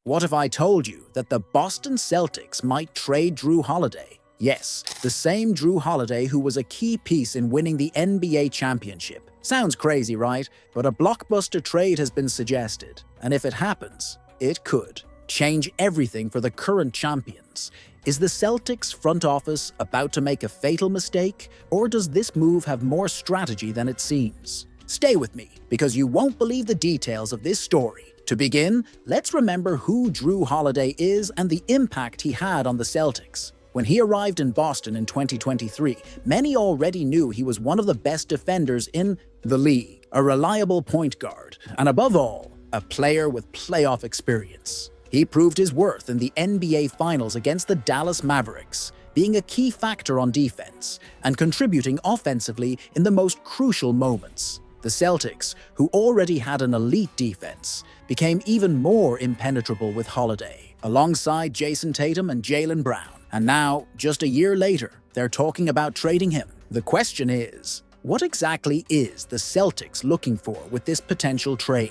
What if I told you that the Boston Celtics might trade Jrue Holiday? Yes, the same Jrue Holiday who was a key piece in winning the NBA championship. Sounds crazy, right? But a blockbuster trade has been suggested, and if it happens, it could change everything for the current champions. Is the Celtics front office about to make a fatal mistake, or does this move have more strategy than it seems? Stay with me, because you won't believe the details of this story. To begin, let's remember who Jrue Holiday is and the impact he had on the Celtics. When he arrived in Boston in 2023, many already knew he was one of the best defenders in the league, a reliable point guard, and above all, a player with playoff experience. He proved his worth in the NBA Finals against the Dallas Mavericks, being a key factor on defense and contributing offensively in the most crucial moments. The Celtics, who already had an elite defense, became even more impenetrable with Holiday, alongside Jayson Tatum and Jaylen Brown. And now, just a year later, they're talking about trading him. The question is, what exactly is the Celtics looking for with this potential trade?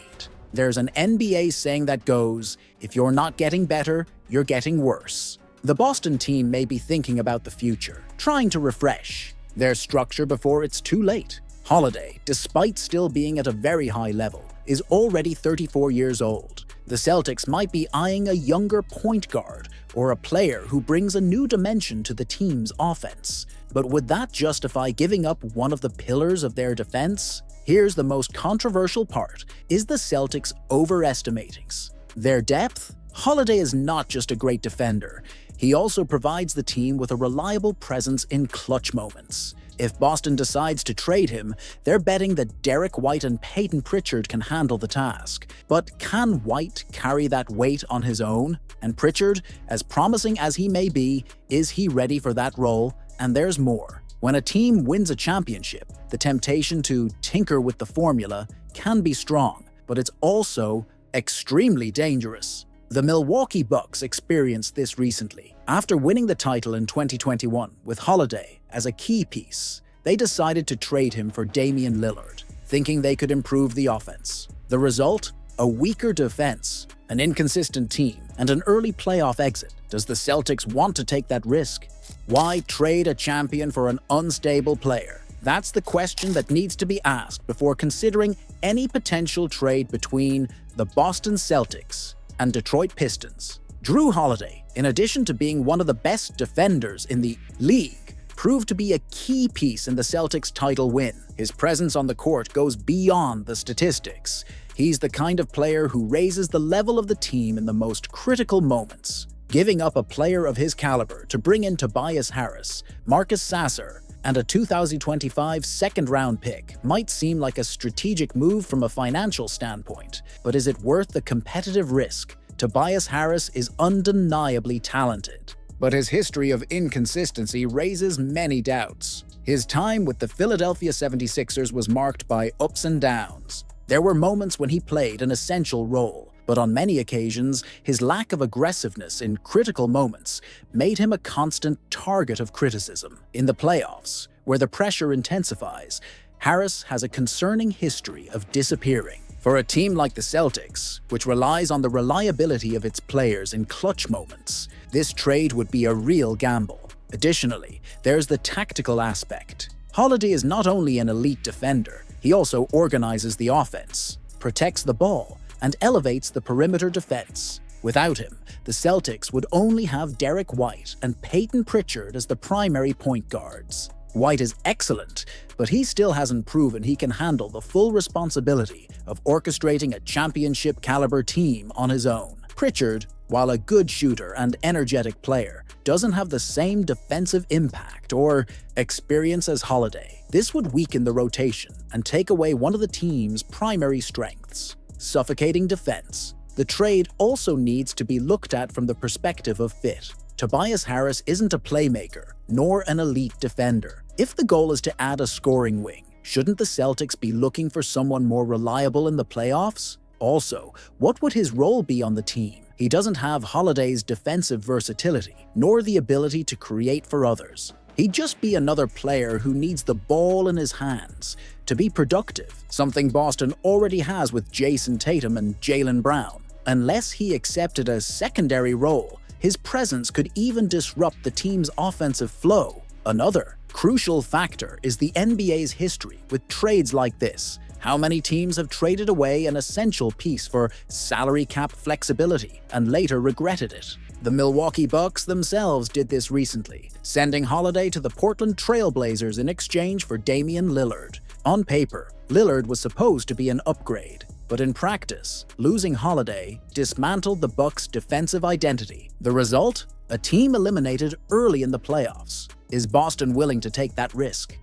There's an NBA saying that goes, if you're not getting better, you're getting worse. The Boston team may be thinking about the future, trying to refresh their structure before it's too late. Holiday, despite still being at a very high level, is already 34 years old. The Celtics might be eyeing a younger point guard or a player who brings a new dimension to the team's offense. But would that justify giving up one of the pillars of their defense? Here's the most controversial part. Is the Celtics overestimating their depth? Holiday is not just a great defender. He also provides the team with a reliable presence in clutch moments. If Boston decides to trade him, they're betting that Derek White and Peyton Pritchard can handle the task. But can White carry that weight on his own? And Pritchard, as promising as he may be, is he ready for that role? And there's more. When a team wins a championship, the temptation to tinker with the formula can be strong, but it's also extremely dangerous. The Milwaukee Bucks experienced this recently. After winning the title in 2021 with Holiday as a key piece, they decided to trade him for Damian Lillard, thinking they could improve the offense. The result? A weaker defense, an inconsistent team, and an early playoff exit. Does the Celtics want to take that risk? Why trade a champion for an unstable player? That's the question that needs to be asked before considering any potential trade between the Boston Celtics and Detroit Pistons. Jrue Holiday, in addition to being one of the best defenders in the league, proved to be a key piece in the Celtics' title win. His presence on the court goes beyond the statistics. He's the kind of player who raises the level of the team in the most critical moments. Giving up a player of his caliber to bring in Tobias Harris, Marcus Sasser, and a 2025 second-round pick might seem like a strategic move from a financial standpoint, but is it worth the competitive risk? Tobias Harris is undeniably talented, but his history of inconsistency raises many doubts. His time with the Philadelphia 76ers was marked by ups and downs. There were moments when he played an essential role, but on many occasions, his lack of aggressiveness in critical moments made him a constant target of criticism. In the playoffs, where the pressure intensifies, Harris has a concerning history of disappearing. For a team like the Celtics, which relies on the reliability of its players in clutch moments, this trade would be a real gamble. Additionally, there's the tactical aspect. Holiday is not only an elite defender, he also organizes the offense, protects the ball, and elevates the perimeter defense. Without him, the Celtics would only have Derek White and Peyton Pritchard as the primary point guards. White is excellent, but he still hasn't proven he can handle the full responsibility of orchestrating a championship-caliber team on his own. Pritchard, while a good shooter and energetic player, doesn't have the same defensive impact or experience as Holiday. This would weaken the rotation and take away one of the team's primary strengths: suffocating defense. The trade also needs to be looked at from the perspective of fit. Tobias Harris isn't a playmaker, nor an elite defender. If the goal is to add a scoring wing, shouldn't the Celtics be looking for someone more reliable in the playoffs? Also, what would his role be on the team? He doesn't have Holiday's defensive versatility, nor the ability to create for others. He'd just be another player who needs the ball in his hands to be productive, something Boston already has with Jayson Tatum and Jaylen Brown. Unless he accepted a secondary role, his presence could even disrupt the team's offensive flow. Another crucial factor is the NBA's history with trades like this. How many teams have traded away an essential piece for salary cap flexibility and later regretted it? The Milwaukee Bucks themselves did this recently, sending Holiday to the Portland Trail Blazers in exchange for Damian Lillard. On paper, Lillard was supposed to be an upgrade, but in practice, losing Holiday dismantled the Bucks' defensive identity. The result? A team eliminated early in the playoffs. Is Boston willing to take that risk?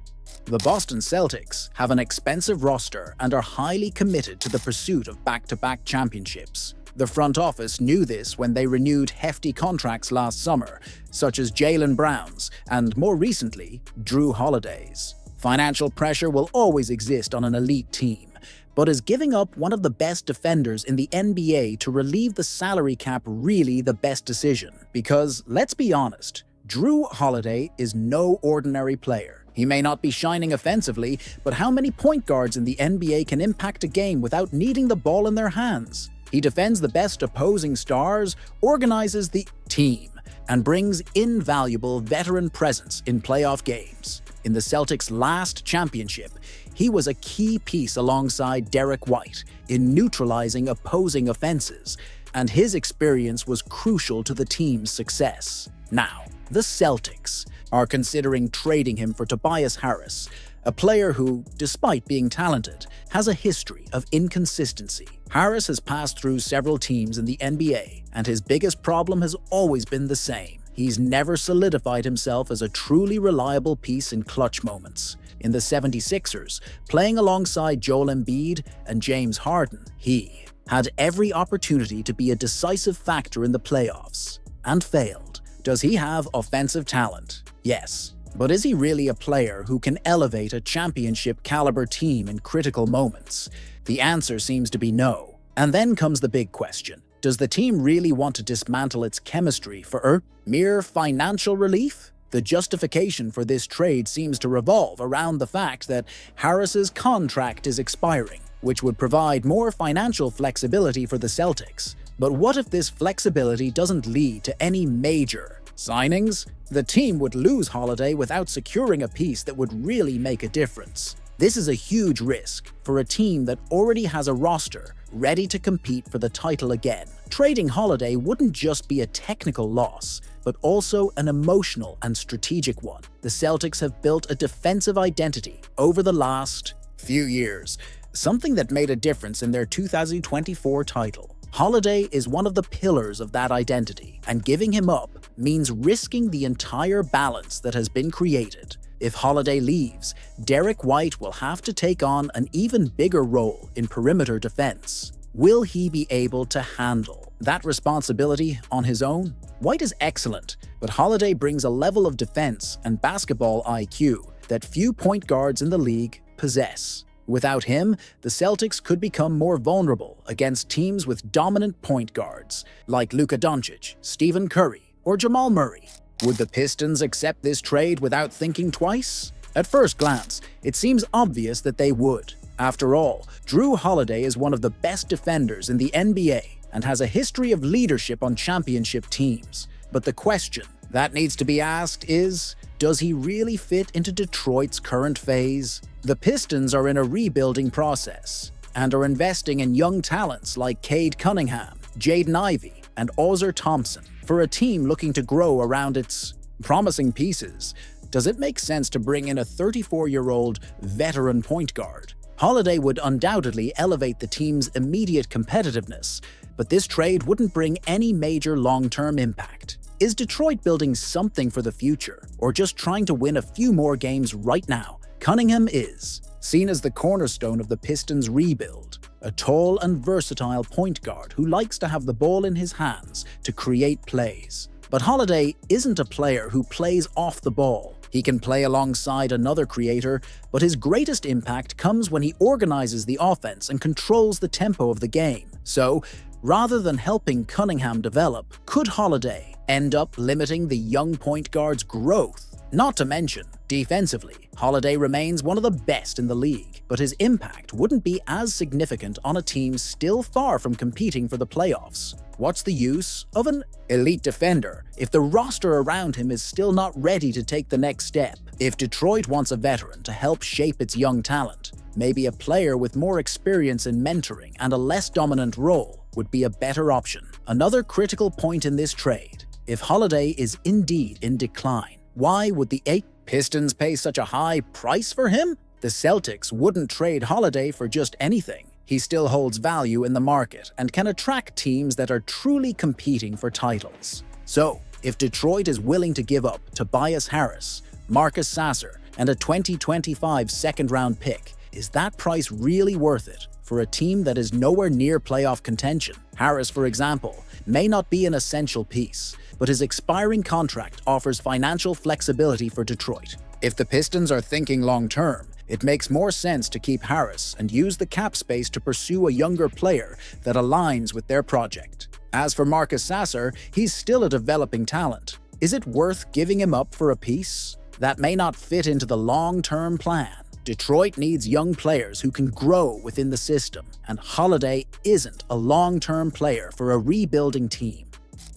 The Boston Celtics have an expensive roster and are highly committed to the pursuit of back-to-back championships. The front office knew this when they renewed hefty contracts last summer, such as Jaylen Brown's and, more recently, Jrue Holiday's. Financial pressure will always exist on an elite team, but is giving up one of the best defenders in the NBA to relieve the salary cap really the best decision? Because, let's be honest, Jrue Holiday is no ordinary player. He may not be shining offensively, but how many point guards in the NBA can impact a game without needing the ball in their hands? He defends the best opposing stars, organizes the team, and brings invaluable veteran presence in playoff games. In the Celtics' last championship, he was a key piece alongside Derek White in neutralizing opposing offenses, and his experience was crucial to the team's success. Now, the Celtics are considering trading him for Tobias Harris, a player who, despite being talented, has a history of inconsistency. Harris has passed through several teams in the NBA, and his biggest problem has always been the same. He's never solidified himself as a truly reliable piece in clutch moments. In the 76ers, playing alongside Joel Embiid and James Harden, he had every opportunity to be a decisive factor in the playoffs, and failed. Does he have offensive talent? Yes. But is he really a player who can elevate a championship-caliber team in critical moments? The answer seems to be no. And then comes the big question. Does the team really want to dismantle its chemistry for mere financial relief? The justification for this trade seems to revolve around the fact that Harris's contract is expiring, which would provide more financial flexibility for the Celtics. But what if this flexibility doesn't lead to any major signings? The team would lose Holiday without securing a piece that would really make a difference. This is a huge risk for a team that already has a roster ready to compete for the title again. Trading Holiday wouldn't just be a technical loss, but also an emotional and strategic one. The Celtics have built a defensive identity over the last few years, something that made a difference in their 2024 title. Holiday is one of the pillars of that identity, and giving him up means risking the entire balance that has been created. If Holiday leaves, Derek White will have to take on an even bigger role in perimeter defense. Will he be able to handle that responsibility on his own? White is excellent, but Holiday brings a level of defense and basketball IQ that few point guards in the league possess. Without him, the Celtics could become more vulnerable against teams with dominant point guards, like Luka Doncic, Stephen Curry, or Jamal Murray. Would the Pistons accept this trade without thinking twice? At first glance, it seems obvious that they would. After all, Jrue Holiday is one of the best defenders in the NBA and has a history of leadership on championship teams. But the question that needs to be asked is, does he really fit into Detroit's current phase? The Pistons are in a rebuilding process and are investing in young talents like Cade Cunningham, Jaden Ivey, and Ausar Thompson. For a team looking to grow around its promising pieces, does it make sense to bring in a 34-year-old veteran point guard? Holiday would undoubtedly elevate the team's immediate competitiveness, but this trade wouldn't bring any major long-term impact. Is Detroit building something for the future, or just trying to win a few more games right now? Cunningham is seen as the cornerstone of the Pistons' rebuild, a tall and versatile point guard who likes to have the ball in his hands to create plays. But Holiday isn't a player who plays off the ball. He can play alongside another creator, but his greatest impact comes when he organizes the offense and controls the tempo of the game. So, rather than helping Cunningham develop, could Holiday end up limiting the young point guard's growth? Not to mention, defensively, Holiday remains one of the best in the league, but his impact wouldn't be as significant on a team still far from competing for the playoffs. What's the use of an elite defender if the roster around him is still not ready to take the next step? If Detroit wants a veteran to help shape its young talent, maybe a player with more experience in mentoring and a less dominant role would be a better option. Another critical point in this trade: if Holiday is indeed in decline, why would the Pistons pay such a high price for him? The Celtics wouldn't trade Holiday for just anything. He still holds value in the market and can attract teams that are truly competing for titles. So, if Detroit is willing to give up Tobias Harris, Marcus Sasser, and a 2025 second-round pick, is that price really worth it for a team that is nowhere near playoff contention? Harris, for example, may not be an essential piece, but his expiring contract offers financial flexibility for Detroit. If the Pistons are thinking long-term, it makes more sense to keep Harris and use the cap space to pursue a younger player that aligns with their project. As for Marcus Sasser, he's still a developing talent. Is it worth giving him up for a piece that may not fit into the long-term plan? Detroit needs young players who can grow within the system, and Holiday isn't a long-term player for a rebuilding team.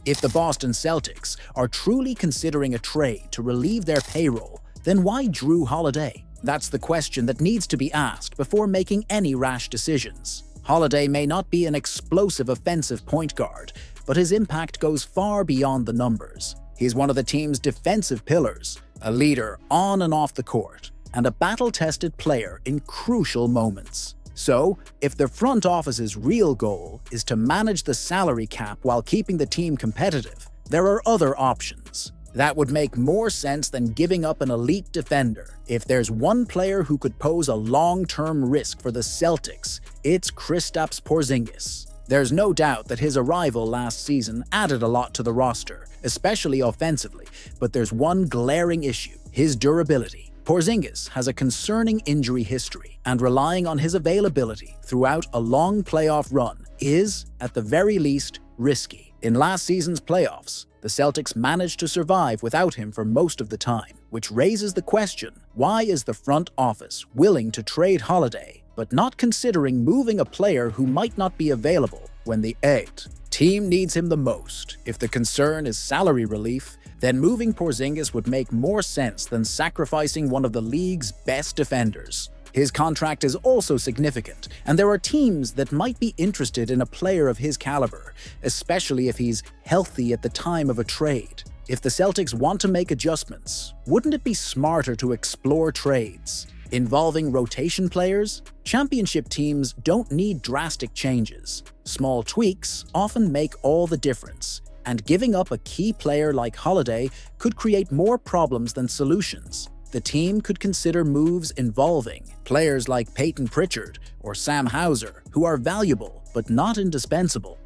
If the Boston Celtics are truly considering a trade to relieve their payroll, then why Jrue Holiday? That's the question that needs to be asked before making any rash decisions. Holiday may not be an explosive offensive point guard, but his impact goes far beyond the numbers. He's one of the team's defensive pillars, a leader on and off the court, and a battle-tested player in crucial moments. So, if the front office's real goal is to manage the salary cap while keeping the team competitive, there are other options. That would make more sense than giving up an elite defender. If there's one player who could pose a long-term risk for the Celtics, it's Kristaps Porzingis. There's no doubt that his arrival last season added a lot to the roster, especially offensively, but there's one glaring issue: his durability. Porzingis has a concerning injury history, and relying on his availability throughout a long playoff run is, at the very least, risky. In last season's playoffs, the Celtics managed to survive without him for most of the time, which raises the question: why is the front office willing to trade Holiday, but not considering moving a player who might not be available when the team needs him the most? If the concern is salary relief, then moving Porzingis would make more sense than sacrificing one of the league's best defenders. His contract is also significant, and there are teams that might be interested in a player of his caliber, especially if he's healthy at the time of a trade. If the Celtics want to make adjustments, wouldn't it be smarter to explore trades involving rotation players? Championship teams don't need drastic changes. Small tweaks often make all the difference, and giving up a key player like Holiday could create more problems than solutions. The team could consider moves involving players like Peyton Pritchard or Sam Hauser, who are valuable but not indispensable.